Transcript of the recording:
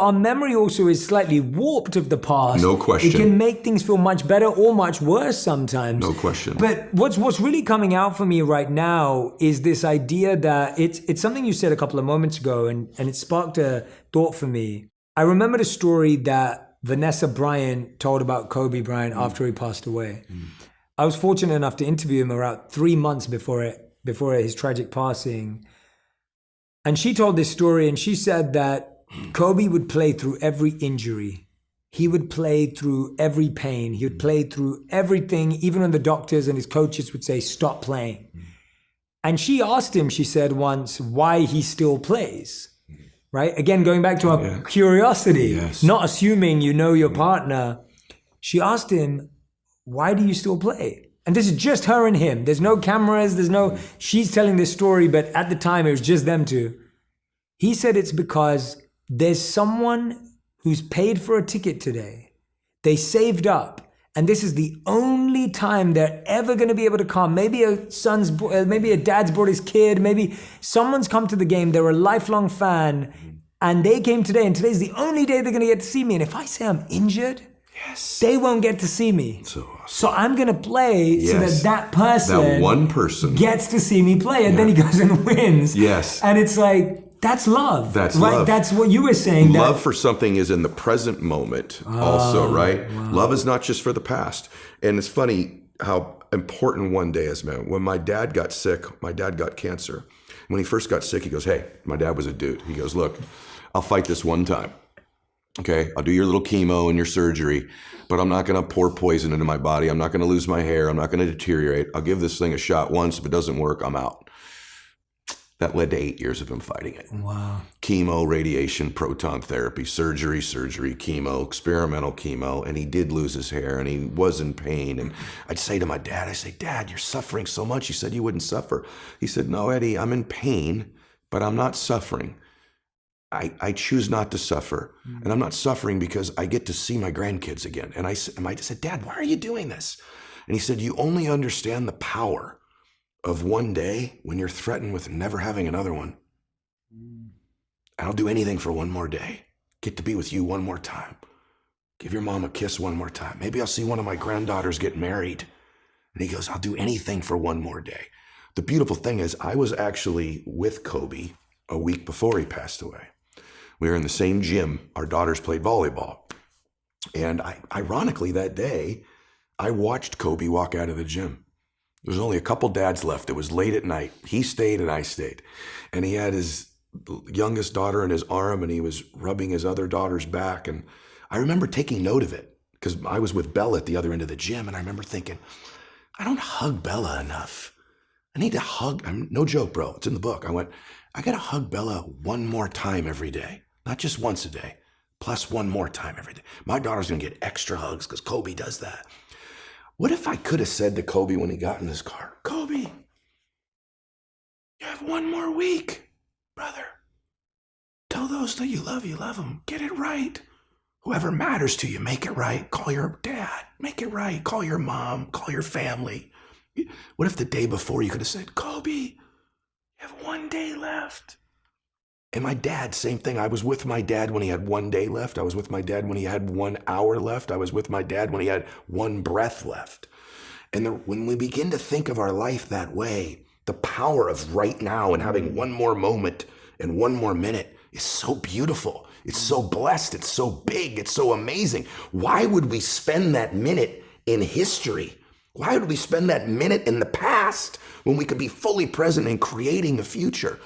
Our memory also is slightly warped of the past. No question. It can make things feel much better or much worse sometimes. No question. But what's really coming out for me right now is this idea that it's something you said a couple of moments ago, and it sparked a thought for me. I remember the story that Vanessa Bryant told about Kobe Bryant after he passed away. I was fortunate enough to interview him around 3 months before his tragic passing. And she told this story, and she said that Kobe would play through every injury. He would play through every pain. He would play through everything, even when the doctors and his coaches would say, stop playing. And she asked him, she said once, why he still plays, right? Again, going back to our curiosity, not assuming you know your partner. She asked him, why do you still play? And this is just her and him. There's no cameras, she's telling this story, but at the time it was just them two. He said it's because there's someone who's paid for a ticket today. They saved up, and this is the only time they're ever going to be able to come. Maybe maybe a dad's brought his kid, maybe someone's come to the game. They're a lifelong fan, and they came today, and today's the only day they're going to get to see me. And if I say I'm injured, they won't get to see me. So I'm going to play so that person, that one person, gets to see me play, and then he goes and wins. Yes. And it's like, that's love. That's right? love. That's what you were saying. Love for something is in the present moment also, right? Wow. Love is not just for the past. And it's funny how important one day is, man. When my dad got sick, my dad got cancer. When he first got sick, he goes, hey, my dad was a dude. He goes, look, I'll fight this one time. Okay, I'll do your little chemo and your surgery, but I'm not going to pour poison into my body. I'm not going to lose my hair. I'm not going to deteriorate. I'll give this thing a shot once. If it doesn't work, I'm out. That led to 8 years of him fighting it. Wow. Chemo, radiation, proton therapy, surgery, chemo, experimental chemo. And he did lose his hair and he was in pain. And I'd say to my dad, Dad, you're suffering so much. You said you wouldn't suffer. He said, no, Eddie, I'm in pain, but I'm not suffering. I choose not to suffer. And I'm not suffering because I get to see my grandkids again. And I said, Dad, why are you doing this? And he said, you only understand the power of one day when you're threatened with never having another one. I'll do anything for one more day. Get to be with you one more time. Give your mom a kiss one more time. Maybe I'll see one of my granddaughters get married. And he goes, I'll do anything for one more day. The beautiful thing is I was actually with Kobe a week before he passed away. We were in the same gym. Our daughters played volleyball. And ironically that day, I watched Kobe walk out of the gym. There was only a couple dads left. It was late at night. He stayed and I stayed. And he had his youngest daughter in his arm and he was rubbing his other daughter's back. And I remember taking note of it because I was with Bella at the other end of the gym. And I remember thinking, I don't hug Bella enough. I need to hug. No joke, bro. It's in the book. I went, I got to hug Bella one more time every day. Not just once a day, plus one more time every day. My daughter's going to get extra hugs because Kobe does that. What if I could have said to Kobe when he got in his car, Kobe, you have one more week, brother. Tell those that you love them. Get it right. Whoever matters to you, make it right. Call your dad, make it right. Call your mom, call your family. What if the day before you could have said, Kobe, you have one day left. And my dad, same thing. I was with my dad when he had 1 day left. I was with my dad when he had 1 hour left. I was with my dad when he had one breath left. And when we begin to think of our life that way, the power of right now and having one more moment and one more minute is so beautiful. It's so blessed. It's so big. It's so amazing. Why would we spend that minute in history? Why would we spend that minute in the past when we could be fully present in creating the future?